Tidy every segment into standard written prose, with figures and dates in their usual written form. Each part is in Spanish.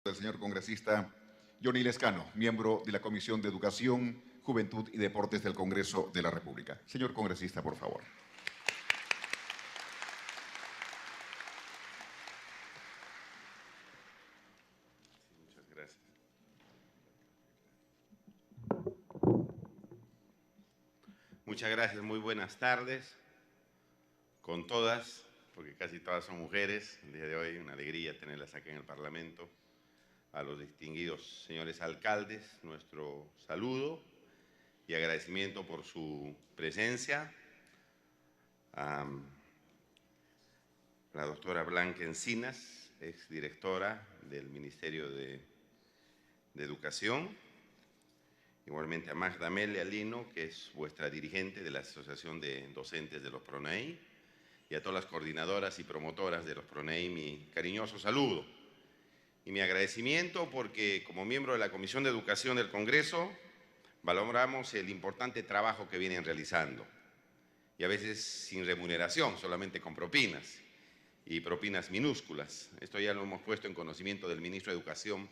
Del señor congresista Johnny Lescano, miembro de la Comisión de Educación, Juventud y Deportes del Congreso de la República. Señor congresista, por favor. Muchas gracias. Muchas gracias, muy buenas tardes con todas, porque casi todas son mujeres. El día de hoy una alegría tenerlas aquí en el Parlamento. A los distinguidos señores alcaldes, nuestro saludo y agradecimiento por su presencia. A la doctora Blanca Encinas, exdirectora del Ministerio de Educación. Igualmente a Magda Amelia Lino, que es vuestra dirigente de la Asociación de Docentes de los PRONEI, y a todas las coordinadoras y promotoras de los PRONEI, mi cariñoso saludo y mi agradecimiento, porque como miembro de la Comisión de Educación del Congreso valoramos el importante trabajo que vienen realizando, y a veces sin remuneración, solamente con propinas, y propinas minúsculas. Esto ya lo hemos puesto en conocimiento del ministro de Educación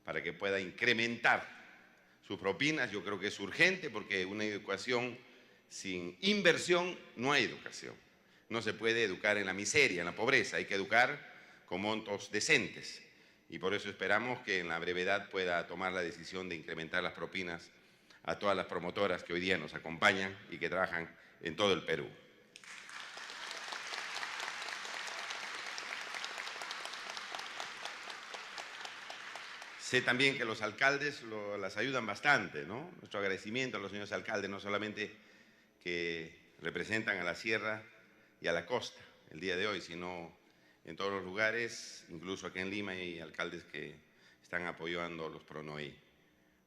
para que pueda incrementar sus propinas. Yo creo que es urgente, porque una educación sin inversión no hay educación. No se puede educar en la miseria, en la pobreza, hay que educar con montos decentes. Y por eso esperamos que en la brevedad pueda tomar la decisión de incrementar las propinas a todas las promotoras que hoy día nos acompañan y que trabajan en todo el Perú. Sé también que los alcaldes las ayudan bastante, ¿no? Nuestro agradecimiento a los señores alcaldes, no solamente que representan a la sierra y a la costa el día de hoy, sino en todos los lugares, incluso aquí en Lima hay alcaldes que están apoyando a los PRONOI,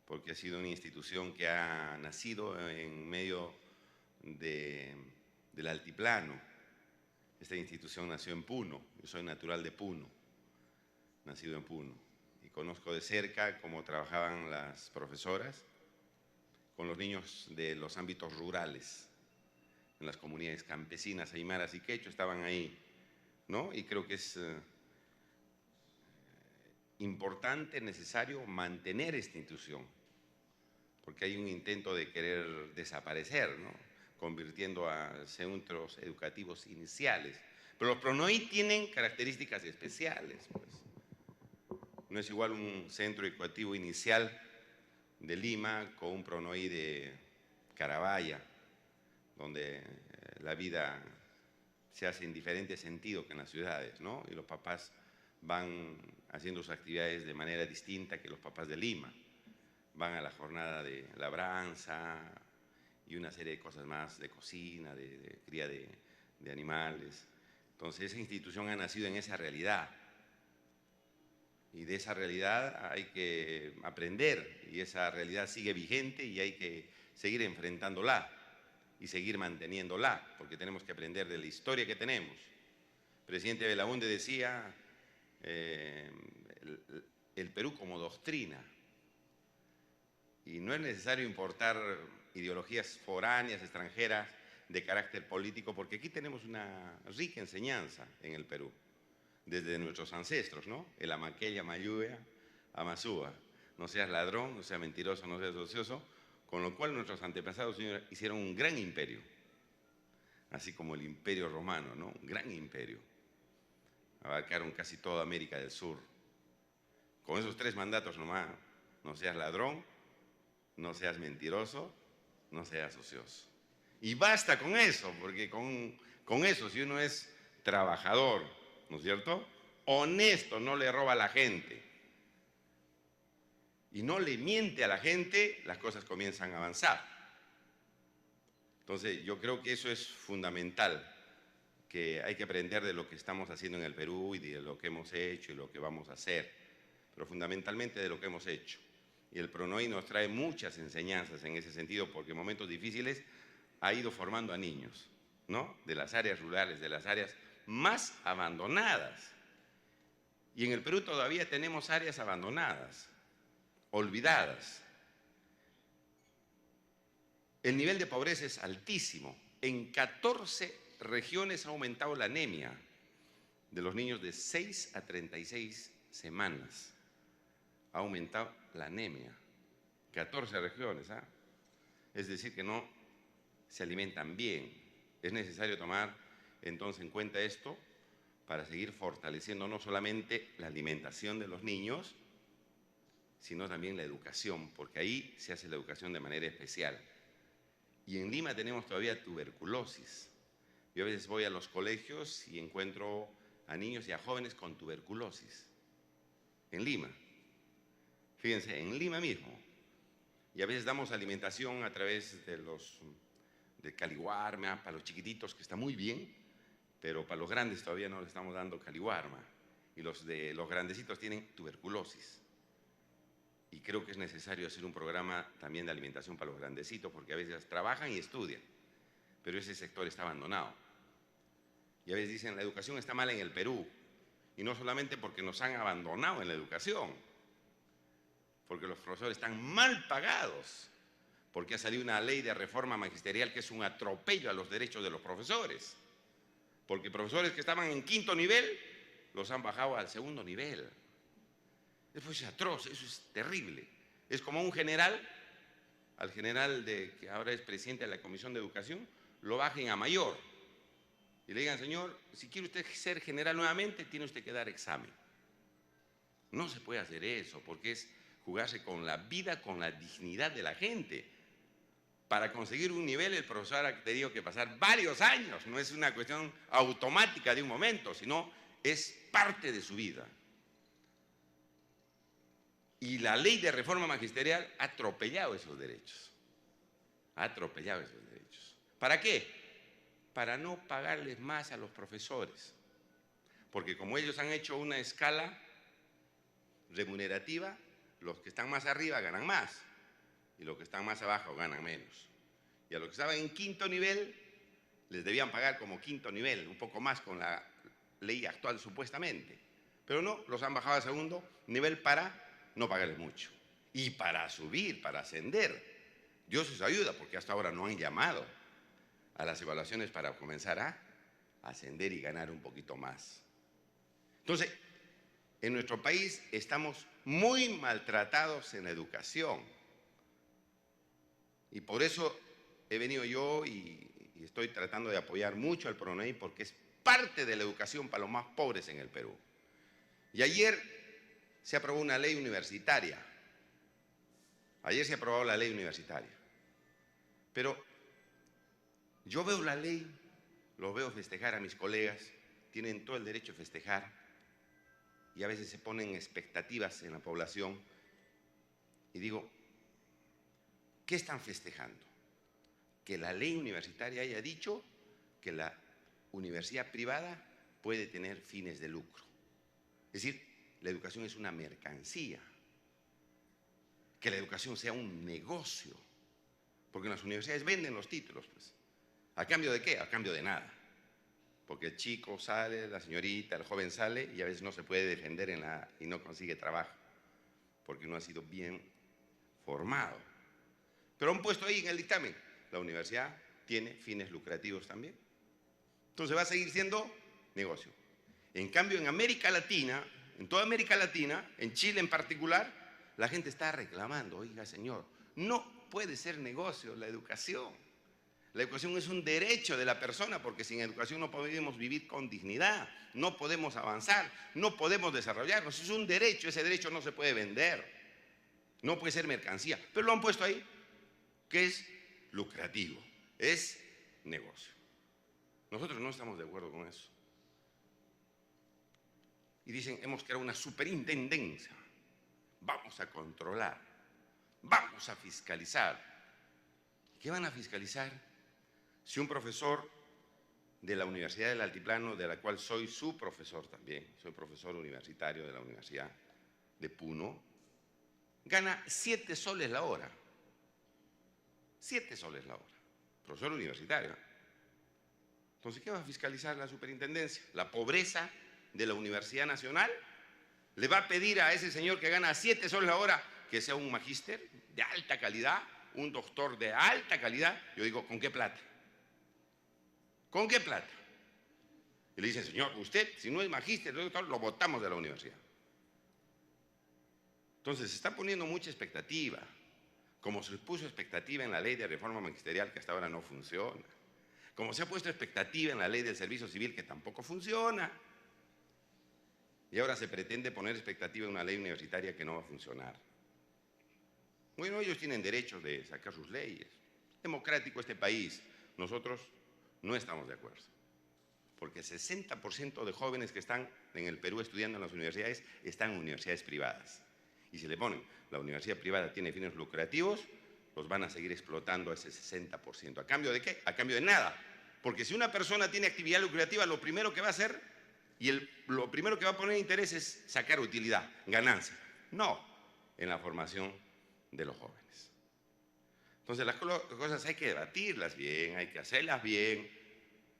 porque ha sido una institución que ha nacido en medio del altiplano. Esta institución nació en Puno, yo soy natural de Puno, nacido en Puno, y conozco de cerca cómo trabajaban las profesoras con los niños de los ámbitos rurales, en las comunidades campesinas, aymaras y quechua, estaban ahí, ¿no? Y creo que es importante, necesario mantener esta institución, porque hay un intento de querer desaparecer, ¿no? Convirtiendo a centros educativos iniciales. Pero los PRONOI tienen características especiales, pues. No es igual un centro educativo inicial de Lima con un PRONOI de Carabaya, donde la vida se hace en diferentes sentidos que en las ciudades, ¿no? Y los papás van haciendo sus actividades de manera distinta que los papás de Lima. Van a la jornada de labranza y una serie de cosas más, de cocina, de cría de animales. Entonces esa institución ha nacido en esa realidad. Y de esa realidad hay que aprender, y esa realidad sigue vigente y hay que seguir enfrentándola y seguir manteniéndola, porque tenemos que aprender de la historia que tenemos. El presidente Belaúnde decía, el Perú como doctrina, y no es necesario importar ideologías foráneas, extranjeras, de carácter político, porque aquí tenemos una rica enseñanza en el Perú, desde nuestros ancestros, ¿no? El amaqueya, mayuya, amasúa. No seas ladrón, no seas mentiroso, no seas ocioso, con lo cual nuestros antepasados hicieron un gran imperio, así como el Imperio Romano, ¿no? Un gran imperio. Abarcaron casi toda América del Sur. Con esos 3 mandatos nomás: no seas ladrón, no seas mentiroso, no seas ocioso. Y basta con eso, porque con eso, si uno es trabajador, ¿no es cierto?, honesto, no le roba a la gente y no le miente a la gente, las cosas comienzan a avanzar. Entonces yo creo que eso es fundamental, que hay que aprender de lo que estamos haciendo en el Perú y de lo que hemos hecho y lo que vamos a hacer, pero fundamentalmente de lo que hemos hecho. Y el PRONOI nos trae muchas enseñanzas en ese sentido, porque en momentos difíciles ha ido formando a niños, ¿no?, de las áreas rurales, de las áreas más abandonadas. Y en el Perú todavía tenemos áreas abandonadas, olvidadas. El nivel de pobreza es altísimo. En 14 regiones ha aumentado la anemia de los niños de 6 a 36 semanas. ha aumentado la anemia. 14 regiones, ¿ah? Es decir, que no se alimentan bien. Es necesario tomar entonces en cuenta esto para seguir fortaleciendo no solamente la alimentación de los niños, sino también la educación, porque ahí se hace la educación de manera especial. Y en Lima tenemos todavía tuberculosis. Yo a veces voy a los colegios y encuentro a niños y a jóvenes con tuberculosis. En Lima. Fíjense, en Lima mismo. Y a veces damos alimentación a través de caliwarma para los chiquititos, que está muy bien, pero para los grandes todavía no les estamos dando caliwarma. Y los grandecitos tienen tuberculosis. Y creo que es necesario hacer un programa también de alimentación para los grandecitos, porque a veces trabajan y estudian, pero ese sector está abandonado. Y a veces dicen, la educación está mal en el Perú, y no solamente porque nos han abandonado en la educación, porque los profesores están mal pagados, porque ha salido una ley de reforma magisterial que es un atropello a los derechos de los profesores, porque profesores que estaban en 5º nivel los han bajado al 2º nivel. Eso es atroz, eso es terrible. Es como un general, al general que ahora es presidente de la Comisión de Educación, lo bajen a mayor y le digan, señor, si quiere usted ser general nuevamente, tiene usted que dar examen. No se puede hacer eso, porque es jugarse con la vida, con la dignidad de la gente. Para conseguir un nivel, el profesor ha tenido que pasar varios años, no es una cuestión automática de un momento, sino es parte de su vida. Y la ley de reforma magisterial ha atropellado esos derechos. Ha atropellado esos derechos. ¿Para qué? Para no pagarles más a los profesores. Porque como ellos han hecho una escala remunerativa, los que están más arriba ganan más y los que están más abajo ganan menos. Y a los que estaban en 5º nivel les debían pagar como 5º nivel, un poco más con la ley actual supuestamente. Pero no, los han bajado a 2º nivel para no pagarles mucho. Y para subir, para ascender, Dios os ayuda, porque hasta ahora no han llamado a las evaluaciones para comenzar a ascender y ganar un poquito más. Entonces, en nuestro país estamos muy maltratados en la educación. Y por eso he venido yo y estoy tratando de apoyar mucho al PRONAI, porque es parte de la educación para los más pobres en el Perú. Y ayer se aprobó una ley universitaria. Ayer se aprobó la ley universitaria. Pero yo veo la ley, los veo festejar a mis colegas, tienen todo el derecho a festejar, y a veces se ponen expectativas en la población, y digo, ¿qué están festejando? Que la ley universitaria haya dicho que la universidad privada puede tener fines de lucro. Es decir, la educación es una mercancía. Que la educación sea un negocio. Porque en las universidades venden los títulos, pues. ¿A cambio de qué? A cambio de nada. Porque el chico sale, la señorita, el joven sale y a veces no se puede defender y no consigue trabajo. Porque no ha sido bien formado. Pero han puesto ahí en el dictamen, la universidad tiene fines lucrativos también. Entonces va a seguir siendo negocio. En cambio, en América Latina, en toda América Latina, en Chile en particular, la gente está reclamando, oiga señor, no puede ser negocio la educación. La educación es un derecho de la persona, porque sin educación no podemos vivir con dignidad, no podemos avanzar, no podemos desarrollarnos. Es un derecho, ese derecho no se puede vender, no puede ser mercancía. Pero lo han puesto ahí, que es lucrativo, es negocio. Nosotros no estamos de acuerdo con eso. Y dicen, hemos creado una superintendencia, vamos a controlar, vamos a fiscalizar. ¿Qué van a fiscalizar? Si un profesor de la Universidad del Altiplano, de la cual soy su profesor también, soy profesor universitario de la Universidad de Puno, gana 7 soles la hora. 7 soles la hora. Profesor universitario. Entonces, ¿qué va a fiscalizar la superintendencia? ¿La pobreza de la Universidad Nacional? ¿Le va a pedir a ese señor que gana 7 soles la hora que sea un magíster de alta calidad, un doctor de alta calidad? Yo digo, ¿con qué plata? ¿Con qué plata? Y le dicen, señor, usted, si no es magíster, doctor, lo botamos de la universidad. Entonces, se está poniendo mucha expectativa, como se puso expectativa en la ley de reforma magisterial, que hasta ahora no funciona, como se ha puesto expectativa en la ley del servicio civil, que tampoco funciona, y ahora se pretende poner expectativa en una ley universitaria que no va a funcionar. Bueno, ellos tienen derecho de sacar sus leyes. Democrático este país. Nosotros no estamos de acuerdo. Porque el 60% de jóvenes que están en el Perú estudiando en las universidades están en universidades privadas. Y si le ponen, la universidad privada tiene fines lucrativos, los van a seguir explotando a ese 60%. ¿A cambio de qué? A cambio de nada. Porque si una persona tiene actividad lucrativa, lo primero que va a hacer y lo primero que va a poner interés es sacar utilidad, ganancia. No en la formación de los jóvenes. Entonces las cosas hay que debatirlas bien, hay que hacerlas bien.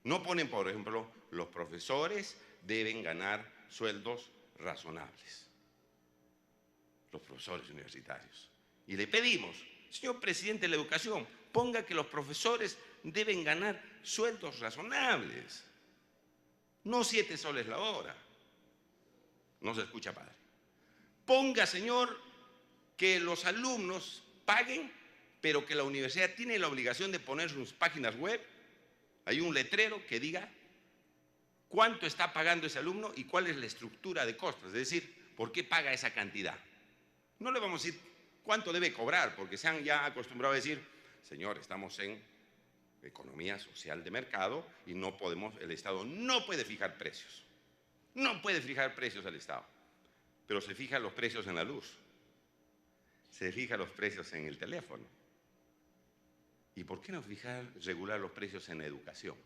No ponen, por ejemplo, los profesores deben ganar sueldos razonables. Los profesores universitarios. Y le pedimos, señor presidente de la educación, ponga que los profesores deben ganar sueldos razonables. No 7 soles la hora. No se escucha, padre. Ponga, señor, que los alumnos paguen, pero que la universidad tiene la obligación de poner sus páginas web. Hay un letrero que diga cuánto está pagando ese alumno y cuál es la estructura de costos. Es decir, por qué paga esa cantidad. No le vamos a decir cuánto debe cobrar, porque se han ya acostumbrado a decir, señor, estamos en economía social de mercado y no podemos, el Estado no puede fijar precios. No puede fijar precios al Estado. Pero se fijan los precios en la luz. Se fijan los precios en el teléfono. ¿Y por qué no regular los precios en la educación?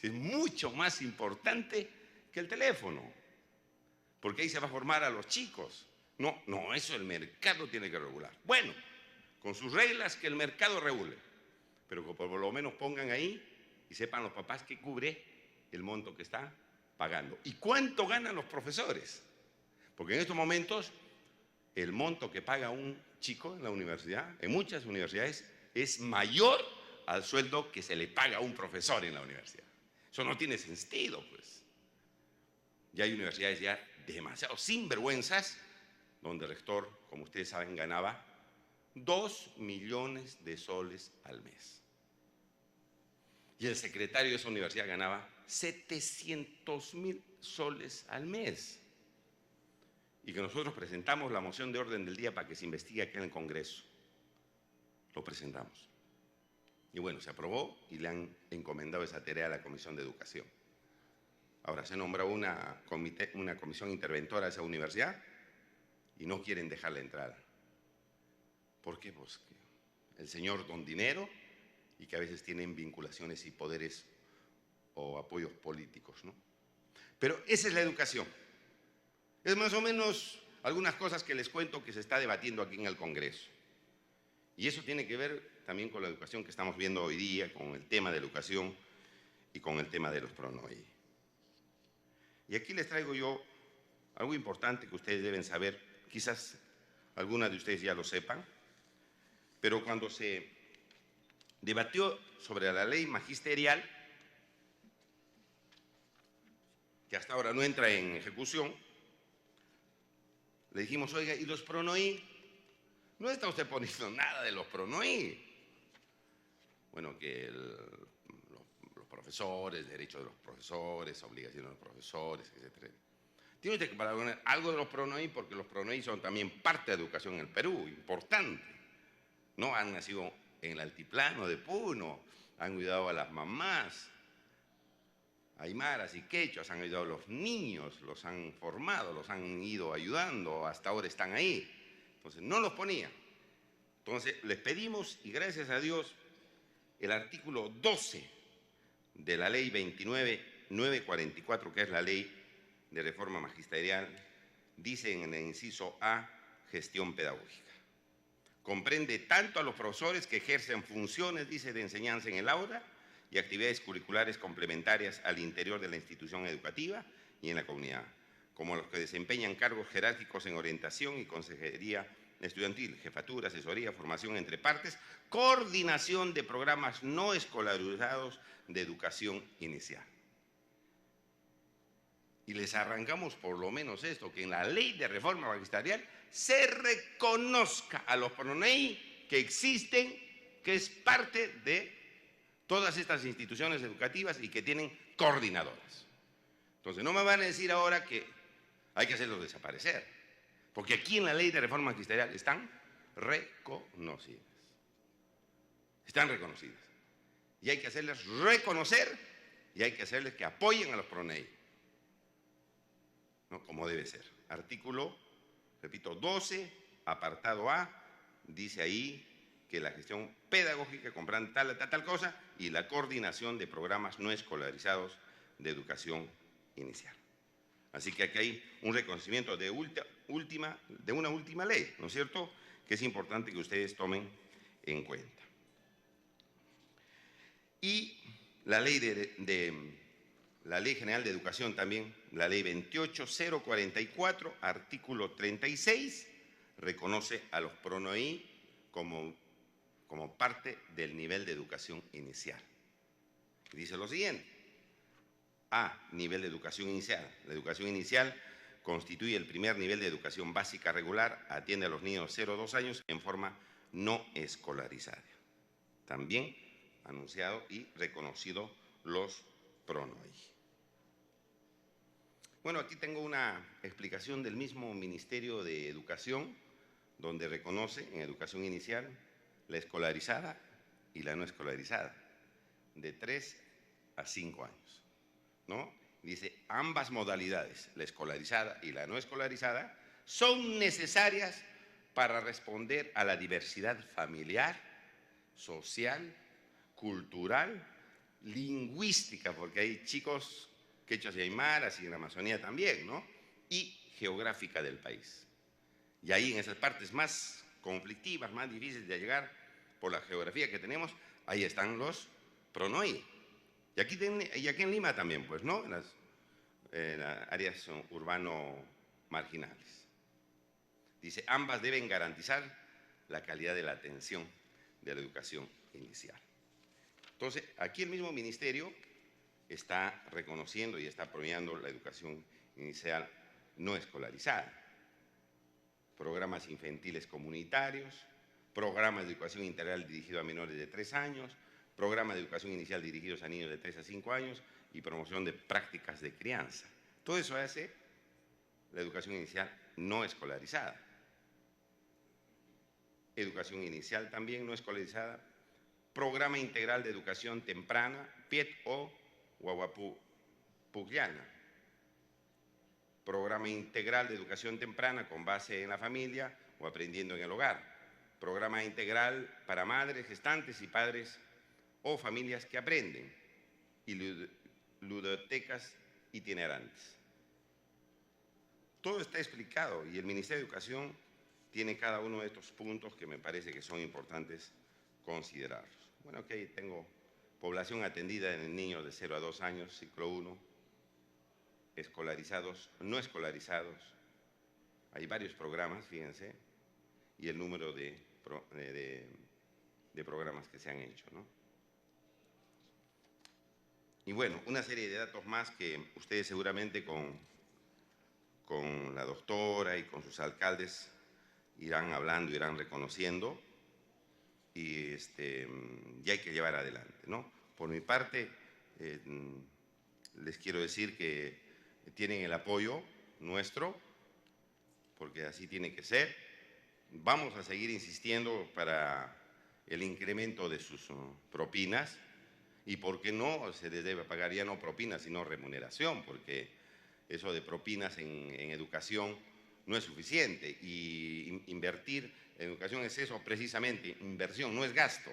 Es mucho más importante que el teléfono. Porque ahí se va a formar a los chicos. No, eso el mercado tiene que regular. Bueno, con sus reglas que el mercado regule. Pero que por lo menos pongan ahí y sepan los papás que cubre el monto que está pagando. ¿Y cuánto ganan los profesores? Porque en estos momentos el monto que paga un chico en la universidad, en muchas universidades, es mayor al sueldo que se le paga a un profesor en la universidad. Eso no tiene sentido, pues. Ya hay universidades ya demasiado sinvergüenzas, donde el rector, como ustedes saben, ganaba 2 millones de soles al mes. Y el secretario de esa universidad ganaba 700.000 soles al mes. Y que nosotros presentamos la moción de orden del día para que se investigue aquí en el Congreso. Lo presentamos. Y bueno, se aprobó y le han encomendado esa tarea a la Comisión de Educación. Ahora se nombra una comisión interventora a esa universidad y no quieren dejarla entrar. ¿Por qué? Pues que el señor don dinero y que a veces tienen vinculaciones y poderes o apoyos políticos, ¿no? Pero esa es la educación. Es más o menos algunas cosas que les cuento que se está debatiendo aquí en el Congreso. Y eso tiene que ver también con la educación que estamos viendo hoy día, con el tema de la educación y con el tema de los PRONOI. Y aquí les traigo yo algo importante que ustedes deben saber, quizás algunas de ustedes ya lo sepan, pero cuando se debatió sobre la ley magisterial, que hasta ahora no entra en ejecución, le dijimos, oiga, ¿y los PRONOI? No está usted poniendo nada de los PRONOI. Bueno, que los profesores, derechos de los profesores, obligaciones de los profesores, etc. Tiene usted que poner algo de los PRONOI porque los PRONOI son también parte de educación en el Perú, importante. No han nacido en el altiplano de Puno, han cuidado a las mamás, aymaras y quechuas, han ayudado a los niños, los han formado, los han ido ayudando, hasta ahora están ahí. Entonces, no los ponía. Entonces, les pedimos, y gracias a Dios, el artículo 12 de la ley 29.944, que es la ley de reforma magisterial, dice en el inciso A, gestión pedagógica. Comprende tanto a los profesores que ejercen funciones, dice, de enseñanza en el aula y actividades curriculares complementarias al interior de la institución educativa y en la comunidad, como los que desempeñan cargos jerárquicos en orientación y consejería estudiantil, jefatura, asesoría, formación entre partes, coordinación de programas no escolarizados de educación inicial. y les arrancamos por lo menos esto, que en la ley de reforma magisterial se reconozca a los PRONEI que existen, que es parte de todas estas instituciones educativas y que tienen coordinadoras. Entonces, no me van a decir ahora que hay que hacerlos desaparecer, porque aquí en la ley de reforma magisterial están reconocidas. Están reconocidas. Y hay que hacerles reconocer y hay que hacerles que apoyen a los PRONEI, ¿no? Como debe ser. Artículo, repito, 12, apartado A, dice ahí que la gestión pedagógica comprende tal cosa y la coordinación de programas no escolarizados de educación inicial. Así que aquí hay un reconocimiento de una última ley, ¿no es cierto?, que es importante que ustedes tomen en cuenta. Y la ley la Ley General de Educación también, la Ley 28044, artículo 36, reconoce a los PRONEI como parte del nivel de educación inicial. Dice lo siguiente: A, nivel de educación inicial. La educación inicial constituye el primer nivel de educación básica regular, atiende a los niños 0 a 2 años en forma no escolarizada. También anunciado y reconocido los PRONEI. Bueno, aquí tengo una explicación del mismo Ministerio de Educación, donde reconoce en educación inicial la escolarizada y la no escolarizada, de 3 a 5 años, ¿no? Dice, ambas modalidades, la escolarizada y la no escolarizada, son necesarias para responder a la diversidad familiar, social, cultural, lingüística, porque hay chicos quechuas y aymaras y en la Amazonía también, ¿no? Y geográfica del país. Y ahí en esas partes más conflictivas, más difíciles de llegar por la geografía que tenemos, ahí están los PRONEI. Y aquí en Lima también, pues, ¿no? En las áreas urbano marginales. Dice, ambas deben garantizar la calidad de la atención de la educación inicial. Entonces, aquí el mismo ministerio está reconociendo y está apoyando la educación inicial no escolarizada. Programas infantiles comunitarios, programas de educación integral dirigidos a menores de 3 años, programas de educación inicial dirigidos a niños de 3 a 5 años y promoción de prácticas de crianza. Todo eso hace la educación inicial no escolarizada. Educación inicial también no escolarizada, programa integral de educación temprana, PIET o Guaguapú Pugliana, programa integral de educación temprana con base en la familia o aprendiendo en el hogar, programa integral para madres, gestantes y padres o familias que aprenden, y ludotecas itinerantes. Todo está explicado y el Ministerio de Educación tiene cada uno de estos puntos que me parece que son importantes considerarlos. Bueno, aquí tengo población atendida en niños de 0 a 2 años, ciclo 1, escolarizados, no escolarizados. Hay varios programas, fíjense, y el número de programas que se han hecho, ¿no? Y bueno, una serie de datos más que ustedes seguramente con la doctora y con sus alcaldes irán hablando, irán reconociendo y hay que llevar adelante, ¿no? Por mi parte, les quiero decir que tienen el apoyo nuestro, porque así tiene que ser. Vamos a seguir insistiendo para el incremento de sus propinas y por qué no se les debe pagar ya no propinas sino remuneración, porque eso de propinas en educación no es suficiente y invertir en educación es eso precisamente, inversión, no es gasto.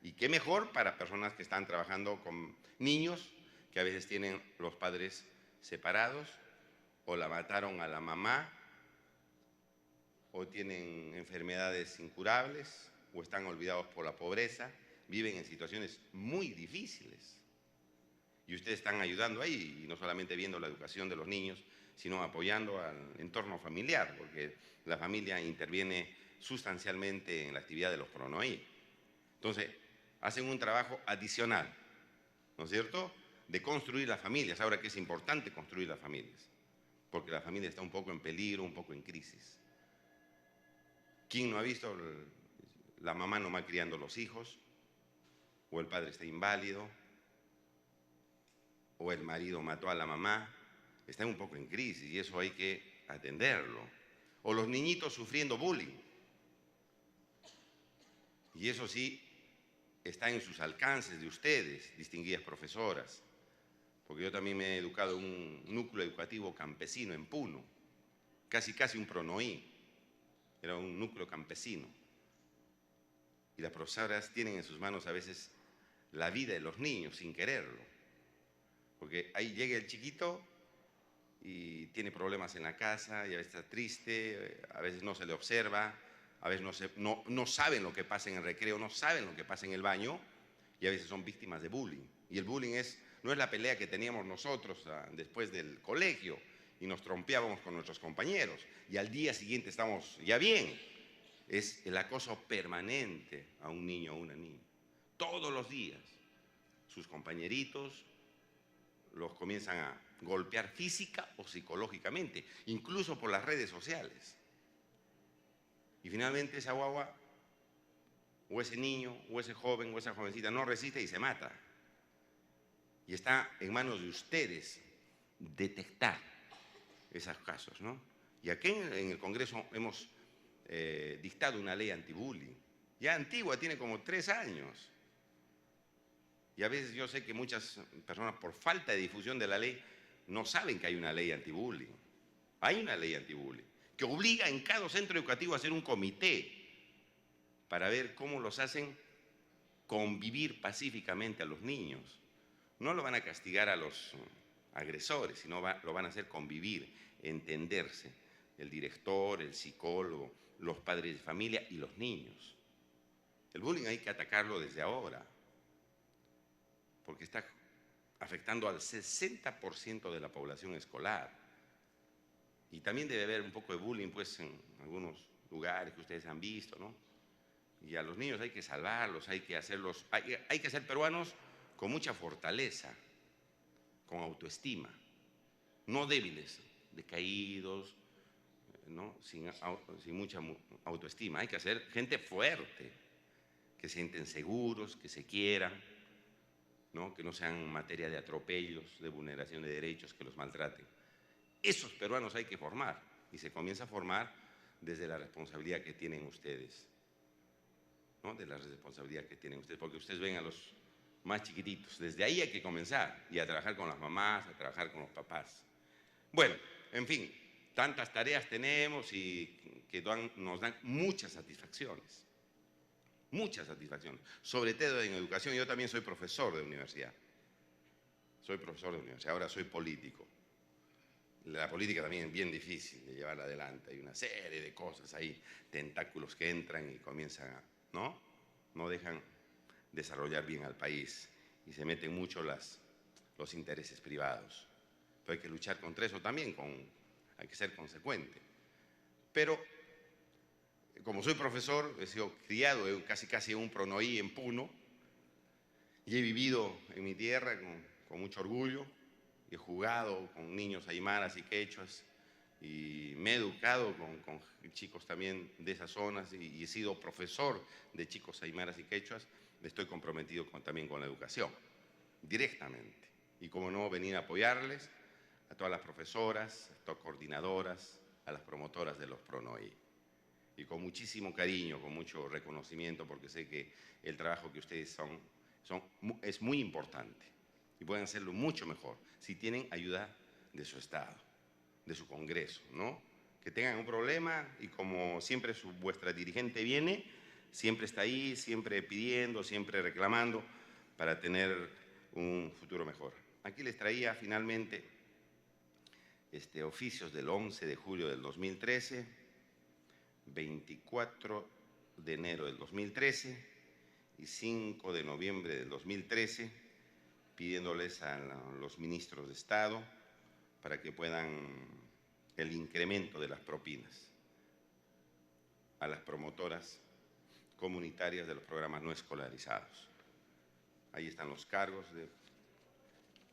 Y qué mejor para personas que están trabajando con niños que a veces tienen los padres separados o la mataron a la mamá o tienen enfermedades incurables o están olvidados por la pobreza, viven en situaciones muy difíciles. Y ustedes están ayudando ahí, y no solamente viendo la educación de los niños, sino apoyando al entorno familiar, porque la familia interviene sustancialmente en la actividad de los PRONEI. Entonces, hacen un trabajo adicional, ¿no es cierto?, de construir las familias, ahora que es importante construir las familias. porque la familia está un poco en peligro, un poco en crisis. ¿Quién no ha visto la mamá no malcriando los hijos? O el padre está inválido, o el marido mató a la mamá. Está un poco en crisis y eso hay que atenderlo. O los niñitos sufriendo bullying. Y eso sí está en sus alcances de ustedes, distinguidas profesoras. Porque yo también me he educado en un núcleo educativo campesino en Puno, casi un pronoí, era un núcleo campesino. Y las profesoras tienen en sus manos a veces la vida de los niños sin quererlo. Porque ahí llega el chiquito y tiene problemas en la casa, y a veces está triste, a veces no se le observa, a veces no saben lo que pasa en el recreo, no saben lo que pasa en el baño, y a veces son víctimas de bullying. Y el bullying no es la pelea que teníamos nosotros después del colegio y nos trompeábamos con nuestros compañeros y al día siguiente estamos ya bien. Es el acoso permanente a un niño o una niña. Todos los días sus compañeritos los comienzan a golpear física o psicológicamente, incluso por las redes sociales. Y finalmente esa guagua, o ese niño, o ese joven, o esa jovencita no resiste y se mata. Y está en manos de ustedes detectar esos casos, ¿no? Y aquí en el Congreso hemos dictado una ley antibullying, ya antigua, tiene como 3 años. Y a veces yo sé que muchas personas, por falta de difusión de la ley, no saben que hay una ley antibullying. Hay una ley antibullying que obliga en cada centro educativo a hacer un comité para ver cómo los hacen convivir pacíficamente a los niños. No lo van a castigar a los agresores, sino lo van a hacer convivir, entenderse, el director, el psicólogo, los padres de familia y los niños. El bullying hay que atacarlo desde ahora, porque está afectando al 60% de la población escolar. Y también debe haber un poco de bullying pues, en algunos lugares que ustedes han visto, ¿no? Y a los niños hay que salvarlos, hay que hacerlos, hay que ser peruanos con mucha fortaleza, con autoestima, no débiles, decaídos, ¿no? sin mucha autoestima. Hay que ser gente fuerte, que se sienten seguros, que se quieran, ¿no? Que no sean materia de atropellos, de vulneración de derechos, que los maltraten. Esos peruanos hay que formar, y se comienza a formar desde la responsabilidad que tienen ustedes, ¿no? De la responsabilidad que tienen ustedes, porque ustedes ven a los más chiquititos. Desde ahí hay que comenzar, y a trabajar con las mamás, a trabajar con los papás. Bueno, en fin, tantas tareas tenemos y que nos dan muchas satisfacciones. Muchas satisfacciones, sobre todo en educación. Yo también soy profesor de universidad. Soy profesor de universidad, ahora soy político. La política también es bien difícil de llevar adelante. Hay una serie de cosas ahí, tentáculos que entran y comienzan a, ¿no? No dejan desarrollar bien al país y se meten mucho los intereses privados. Pero hay que luchar contra eso también, hay que ser consecuente. Pero como soy profesor, he sido criado casi en un pronoí en Puno y he vivido en mi tierra con mucho orgullo. He jugado con niños aymaras y quechuas y me he educado con chicos también de esas zonas y he sido profesor de chicos aymaras y quechuas. Estoy comprometido también con la educación, directamente. Y como no, venir a apoyarles a todas las profesoras, a todas las coordinadoras, a las promotoras de los PRONOI. Y con muchísimo cariño, con mucho reconocimiento, porque sé que el trabajo que ustedes es muy importante y pueden hacerlo mucho mejor si tienen ayuda de su Estado, de su Congreso, ¿no? Que tengan un problema y como siempre vuestra dirigente viene, siempre está ahí, siempre pidiendo, siempre reclamando para tener un futuro mejor. Aquí les traía finalmente oficios del 11 de julio del 2013, 24 de enero del 2013 y 5 de noviembre del 2013, pidiéndoles a los ministros de Estado para que puedan el incremento de las propinas a las promotoras comunitarias de los programas no escolarizados. Ahí están los cargos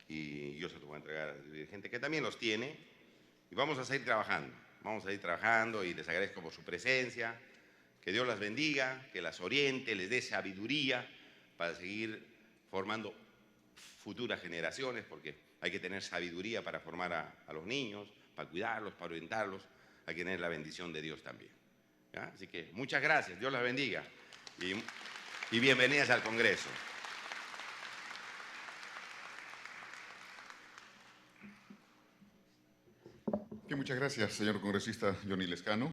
y yo se los voy a entregar al dirigente, que también los tiene, Y vamos a seguir trabajando y les agradezco por su presencia. Que Dios las bendiga, que las oriente, les dé sabiduría para seguir formando futuras generaciones, porque hay que tener sabiduría para formar a los niños, para cuidarlos, para orientarlos. Hay que tener la bendición de Dios también. ¿Ya? Así que muchas gracias, Dios las bendiga y bienvenidas al Congreso. Muchas gracias, señor congresista Johnny Lescano.